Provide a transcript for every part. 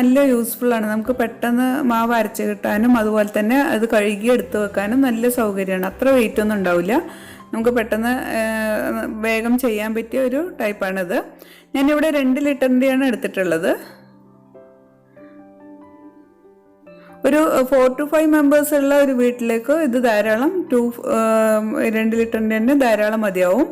നല്ല യൂസ്ഫുള്ളാണ്. നമുക്ക് പെട്ടെന്ന് മാവ് അരച്ച് കിട്ടാനും അതുപോലെ തന്നെ അത് കഴുകി എടുത്ത് വെക്കാനും നല്ല സൗകര്യമാണ്. അത്ര വെയിറ്റ് ഒന്നും ഉണ്ടാവില്ല. നമുക്ക് പെട്ടെന്ന് വേഗം ചെയ്യാൻ പറ്റിയ ഒരു ടൈപ്പാണിത്. ഞാനിവിടെ 2 ലിറ്ററിൻ്റെയാണ് എടുത്തിട്ടുള്ളത്. ഒരു 4 to 5 മെമ്പേഴ്സ് ഉള്ള ഒരു വീട്ടിലേക്ക് ഇത് ധാരാളം 2 ലിറ്ററിൻ്റെ തന്നെ ധാരാളം മതിയാവും.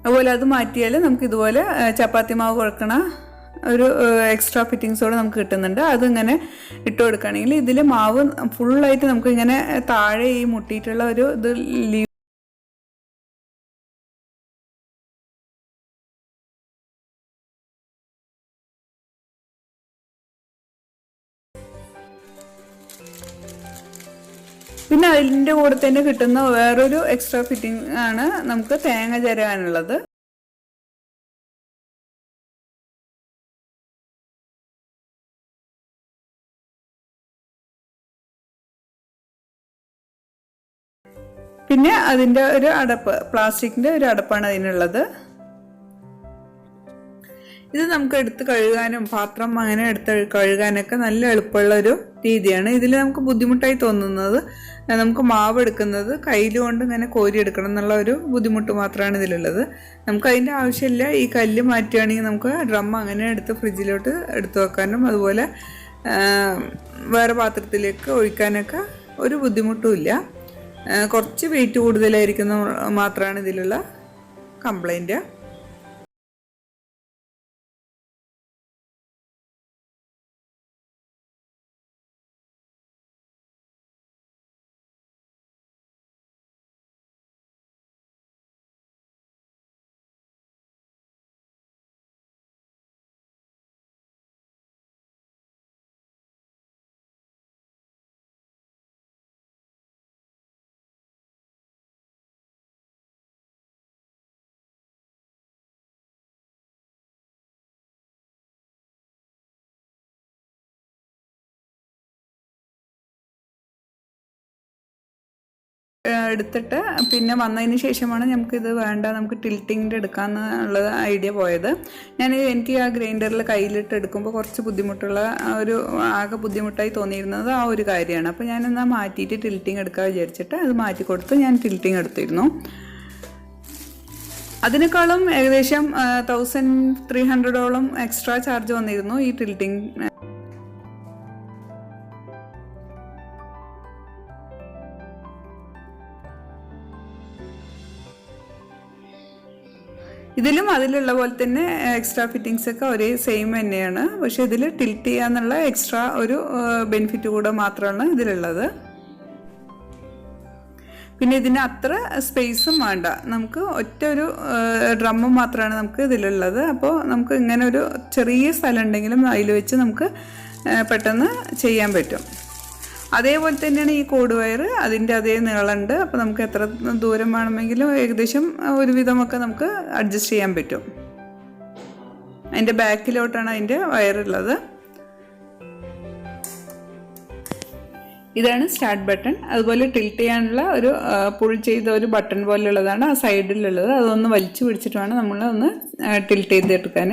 അതുപോലെ അത് മാറ്റിയാൽ നമുക്ക് ഇതുപോലെ ചപ്പാത്തി മാവ് കുഴക്കണ ഒരു എക്സ്ട്രാ ഫിറ്റിങ്സോടെ നമുക്ക് കിട്ടുന്നുണ്ട്. അതിങ്ങനെ ഇട്ട് കൊടുക്കുകയാണെങ്കിൽ ഇതിൽ മാവ് ഫുള്ളായിട്ട് നമുക്ക് ഇങ്ങനെ താഴെ ഈ മുട്ടിയിട്ടുള്ള ഒരു ഇത് പിന്നെ അതിൻ്റെ കൂടെ തന്നെ കിട്ടുന്ന വേറൊരു എക്സ്ട്രാ ഫിറ്റിംഗ് ആണ് നമുക്ക് തേങ്ങ ചിരകാനുള്ളത്. പിന്നെ അതിൻ്റെ ഒരു അടപ്പ്, പ്ലാസ്റ്റിക്കിൻ്റെ ഒരു അടപ്പാണ് അതിനുള്ളത്. ഇത് നമുക്ക് എടുത്ത് കഴുകാനും പാത്രം അങ്ങനെ എടുത്ത് കഴുകാനൊക്കെ നല്ല എളുപ്പമുള്ള ഒരു രീതിയാണ്. ഇതിൽ നമുക്ക് ബുദ്ധിമുട്ടായി തോന്നുന്നത് നമുക്ക് മാവ് എടുക്കുന്നത് കയ്യിൽ കൊണ്ട് ഇങ്ങനെ കോരി എടുക്കണം എന്നുള്ള ഒരു ബുദ്ധിമുട്ട് മാത്രമാണ് ഇതിലുള്ളത്. നമുക്ക് അതിൻ്റെ ആവശ്യമില്ല. ഈ കല്ല് മാറ്റുകയാണെങ്കിൽ നമുക്ക് ഡ്രം അങ്ങനെ എടുത്ത് ഫ്രിഡ്ജിലോട്ട് എടുത്തു വെക്കാനും അതുപോലെ വേറെ പാത്രത്തിലേക്ക് ഒഴിക്കാനൊക്കെ ഒരു ബുദ്ധിമുട്ടുമില്ല. കുറച്ച് വെയിറ്റ് കൂടുതലായിരിക്കുന്ന മാത്രമാണ് ഇതിലുള്ള കംപ്ലൈൻറ്റ്. എടുത്തിട്ട് പിന്നെ വന്നതിന് ശേഷമാണ് നമുക്കിത് വേണ്ട, നമുക്ക് ടിൽറ്റിങ്ങിൻ്റെ എടുക്കാമെന്നുള്ള ഐഡിയ പോയത്. എനിക്ക് ആ ഗ്രൈൻഡറിൽ കയ്യിലിട്ട് എടുക്കുമ്പോൾ കുറച്ച് ബുദ്ധിമുട്ടുള്ള ഒരു ആകെ ബുദ്ധിമുട്ടായി തോന്നിയിരുന്നത് ആ ഒരു കാര്യമാണ്. അപ്പോൾ ഞാനെന്നാൽ മാറ്റിയിട്ട് ടിൽറ്റിങ് എടുക്കാൻ വിചാരിച്ചിട്ട് അത് മാറ്റി കൊടുത്ത് ഞാൻ ടിൽറ്റിങ് എടുത്തിരുന്നു. അതിനേക്കാളും ഏകദേശം 1300ഓളം എക്സ്ട്രാ ചാർജ് വന്നിരുന്നു ഈ ടിൽറ്റിങ്. ഇതിലും അതിലുള്ള പോലെ തന്നെ എക്സ്ട്രാ ഫിറ്റിങ്സ് ഒക്കെ ഒരേ സെയിം തന്നെയാണ്. പക്ഷെ ഇതിൽ ടിൽറ്റ് ചെയ്യാന്നുള്ള എക്സ്ട്രാ ഒരു ബെനിഫിറ്റ് കൂടെ മാത്രമാണ് ഇതിലുള്ളത്. പിന്നെ ഇതിന് അത്ര സ്പേസും വേണ്ട, നമുക്ക് ഒറ്റ ഒരു ഡ്രമ്മും മാത്രമാണ് നമുക്ക് ഇതിലുള്ളത്. അപ്പോൾ നമുക്ക് ഇങ്ങനെ ഒരു ചെറിയ സ്ഥലം ഉണ്ടെങ്കിലും അതിൽ വെച്ച് നമുക്ക് പെട്ടെന്ന് ചെയ്യാൻ പറ്റും. അതേപോലെ തന്നെയാണ് ഈ കോഡ് വയർ, അതിൻ്റെ അതേ നീളമുണ്ട്. അപ്പോൾ നമുക്ക് എത്ര ദൂരം വേണമെങ്കിലും ഏകദേശം ഒരുവിധമൊക്കെ നമുക്ക് അഡ്ജസ്റ്റ് ചെയ്യാൻ പറ്റും. അതിൻ്റെ ബാക്കിലോട്ടാണ് അതിൻ്റെ വയറുള്ളത്. ഇതാണ് സ്റ്റാർട്ട് ബട്ടൺ. അതുപോലെ ടിൽറ്റ് ചെയ്യാനുള്ള ഒരു പുൾ ചെയ്ത ഒരു ബട്ടൺ പോലെയുള്ളതാണ് ആ സൈഡിലുള്ളത്. അതൊന്ന് വലിച്ചു പിടിച്ചിട്ട് വേണം നമ്മൾ ഒന്ന് ടിൽറ്റ് ചെയ്തെടുക്കാൻ.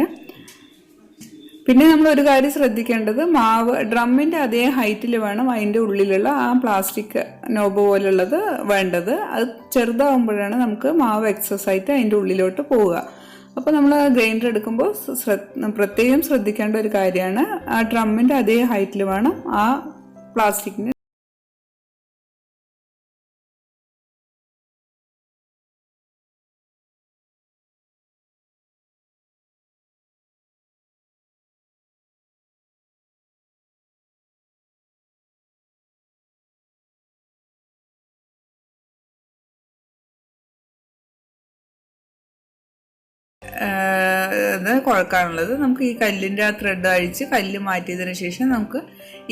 പിന്നെ നമ്മൾ ഒരു കാര്യം ശ്രദ്ധിക്കേണ്ടത്, മാവ് ഡ്രമ്മിൻ്റെ അതേ ഹൈറ്റിൽ വേണം അതിൻ്റെ ഉള്ളിലുള്ള ആ പ്ലാസ്റ്റിക് നോബ് പോലുള്ളത് വേണ്ടത്. അത് ചെറുതാവുമ്പോഴാണ് നമുക്ക് മാവ് എക്സസ് ആയിട്ട് അതിൻ്റെ ഉള്ളിലോട്ട് പോവുക. അപ്പോൾ നമ്മൾ ഗ്രൈൻഡർ എടുക്കുമ്പോൾ പ്രത്യേകം ശ്രദ്ധിക്കേണ്ട ഒരു കാര്യമാണ്, ആ ഡ്രമ്മിൻ്റെ അതേ ഹൈറ്റിൽ വേണം ആ പ്ലാസ്റ്റിക്കിന് ഇത് കുഴക്കാനുള്ളത്. നമുക്ക് ഈ കല്ലിൻ്റെ ആ ത്രെഡ് അഴിച്ച് കല്ല് മാറ്റിയതിന് ശേഷം നമുക്ക്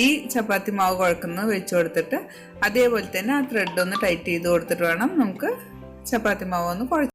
ഈ ചപ്പാത്തി മാവ് കുഴക്കുന്നത് വെച്ച് കൊടുത്തിട്ട് അതേപോലെ തന്നെ ആ ത്രെഡ് ഒന്ന് ടൈറ്റ് ചെയ്ത് കൊടുത്തിട്ട് വേണം നമുക്ക് ചപ്പാത്തി മാവ് ഒന്ന് കുഴച്ച്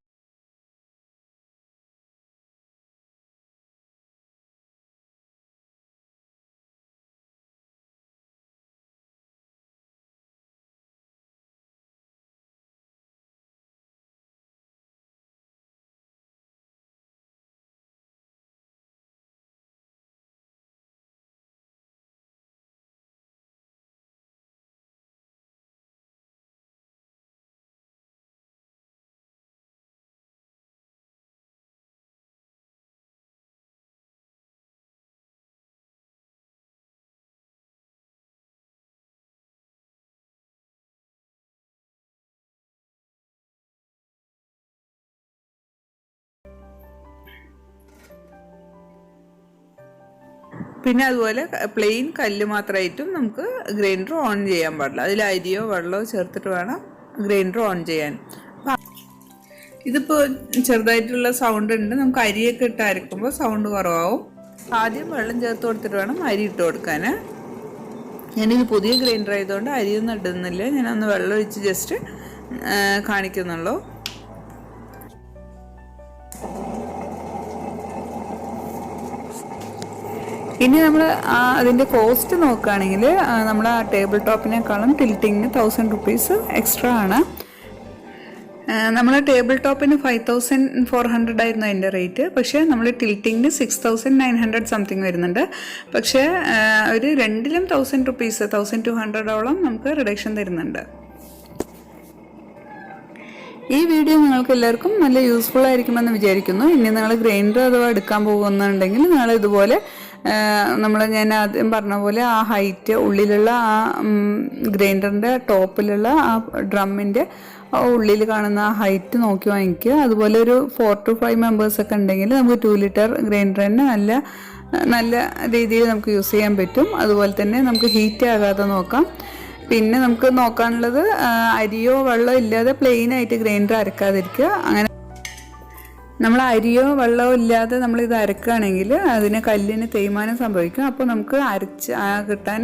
പിന്നെ അതുപോലെ പ്ലെയിൻ കല്ല് മാത്രമായിട്ടും നമുക്ക് ഗ്രൈൻഡർ ഓൺ ചെയ്യാൻ പാടില്ല. അതിൽ അരിയോ വെള്ളമോ ചേർത്തിട്ട് വേണം ഗ്രൈൻഡർ ഓൺ ചെയ്യാൻ. ഇതിപ്പോൾ ചെറുതായിട്ടുള്ള സൗണ്ട് ഉണ്ട്. നമുക്ക് അരിയൊക്കെ ഇട്ട് അരക്കുമ്പോൾ സൗണ്ട് കുറവാകും. ആദ്യം വെള്ളം ചേർത്ത് കൊടുത്തിട്ട് വേണം അരി ഇട്ട് കൊടുക്കാൻ. ഞാനിത് പുതിയ ഗ്രൈൻഡർ ആയതുകൊണ്ട് അരിയൊന്നും ഇടുന്നില്ല, ഞാനൊന്ന് വെള്ളം ഒഴിച്ച് ജസ്റ്റ് കാണിക്കുന്നുള്ളൂ. ഇനി നമ്മൾ അതിൻ്റെ കോസ്റ്റ് നോക്കുകയാണെങ്കിൽ നമ്മൾ ആ ടേബിൾ ടോപ്പിനേക്കാളും ടിൽറ്റിങ്ങിന് 1000 rupees എക്സ്ട്രാ ആണ്. നമ്മൾ ടേബിൾ ടോപ്പിന് 5400 ആയിരുന്നു അതിൻ്റെ റേറ്റ്. പക്ഷേ നമ്മൾ ടിൽറ്റിങ്ങിന് 6900 സംതിങ് വരുന്നുണ്ട്. പക്ഷേ ഒരു രണ്ടിലും 1000 rupees 1200 നമുക്ക് റിഡക്ഷൻ തരുന്നുണ്ട്. ഈ വീഡിയോ നിങ്ങൾക്ക് എല്ലാവർക്കും നല്ല യൂസ്ഫുൾ ആയിരിക്കുമെന്ന് വിചാരിക്കുന്നു. ഇനി നിങ്ങൾ ഗ്രൈൻഡർ അഥവാ എടുക്കാൻ പോകുന്നുണ്ടെങ്കിൽ നിങ്ങൾ ഇതുപോലെ ഞാൻ ആദ്യം പറഞ്ഞ പോലെ ആ ഹൈറ്റ് ഉള്ളിലുള്ള ആ ഗ്രൈൻഡറിൻ്റെ ടോപ്പിലുള്ള ആ ഡ്രമ്മിൻ്റെ ഉള്ളിൽ കാണുന്ന ആ ഹൈറ്റ് നോക്കി വാങ്ങിക്കുക. അതുപോലെ ഒരു 4 to 5 മെമ്പേഴ്സൊക്കെ ഉണ്ടെങ്കിൽ നമുക്ക് 2 liter ഗ്രൈൻഡർ തന്നെ നല്ല രീതിയിൽ നമുക്ക് യൂസ് ചെയ്യാൻ പറ്റും. അതുപോലെ തന്നെ നമുക്ക് ഹീറ്റ് ആകാതെ നോക്കാം. പിന്നെ നമുക്ക് നോക്കാനുള്ളത് അരിയോ വെള്ളമോ ഇല്ലാതെ പ്ലെയിൻ ആയിട്ട് ഗ്രൈൻഡർ അരക്കാതിരിക്കുക. അങ്ങനെ നമ്മൾ അരിയോ വെള്ളമോ ഇല്ലാതെ നമ്മളിത് അരക്കുകയാണെങ്കിൽ അതിന് കല്ലിന് തേയ്മാനം സംഭവിക്കും. അപ്പോൾ നമുക്ക് അരച്ച് കിട്ടാൻ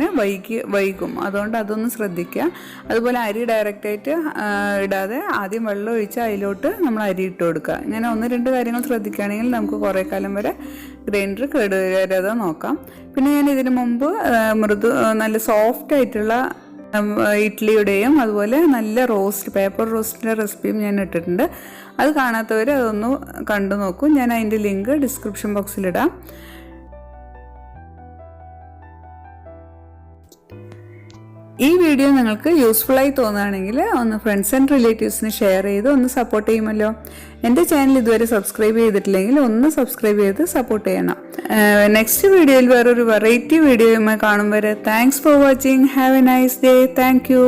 വൈകും. അതുകൊണ്ട് അതൊന്ന് ശ്രദ്ധിക്കുക. അതുപോലെ അരി ഡയറക്റ്റായിട്ട് ഇടാതെ ആദ്യം വെള്ളം ഒഴിച്ച് അതിലോട്ട് നമ്മൾ അരി ഇട്ട് കൊടുക്കുക. ഇങ്ങനെ 1-2 കാര്യങ്ങൾ ശ്രദ്ധിക്കുകയാണെങ്കിൽ നമുക്ക് കുറേ കാലം വരെ ഗ്രൈൻഡർ കേടുവരാതെ നോക്കാം. പിന്നെ ഞാൻ ഇതിന് മുമ്പ് നല്ല സോഫ്റ്റ് ആയിട്ടുള്ള ഇഡ്ഡലിയുടെയും അതുപോലെ നല്ല പേപ്പർ റോസ്റ്റിൻ്റെ റെസിപ്പിയും ഞാൻ ഇട്ടിട്ടുണ്ട്. അത് കാണാത്തവർ അതൊന്ന് കണ്ടു നോക്കൂ. ഞാൻ അതിൻ്റെ ലിങ്ക് ഡിസ്ക്രിപ്ഷൻ ബോക്സിലിടാം. ഈ വീഡിയോ നിങ്ങൾക്ക് യൂസ്ഫുള്ളായി തോന്നുകയാണെങ്കിൽ ഒന്ന് ഫ്രണ്ട്സ് ആൻഡ് റിലേറ്റീവ്സിന് ഷെയർ ചെയ്ത് ഒന്ന് സപ്പോർട്ട് ചെയ്യുമല്ലോ. എൻ്റെ ചാനൽ ഇതുവരെ സബ്സ്ക്രൈബ് ചെയ്തിട്ടില്ലെങ്കിൽ ഒന്ന് സബ്സ്ക്രൈബ് ചെയ്ത് സപ്പോർട്ട് ചെയ്യണം. നെക്സ്റ്റ് വീഡിയോയിൽ വേറൊരു വെറൈറ്റി വീഡിയോയുമായി കാണും വരെ thanks for watching. Have A nice day. Thank you.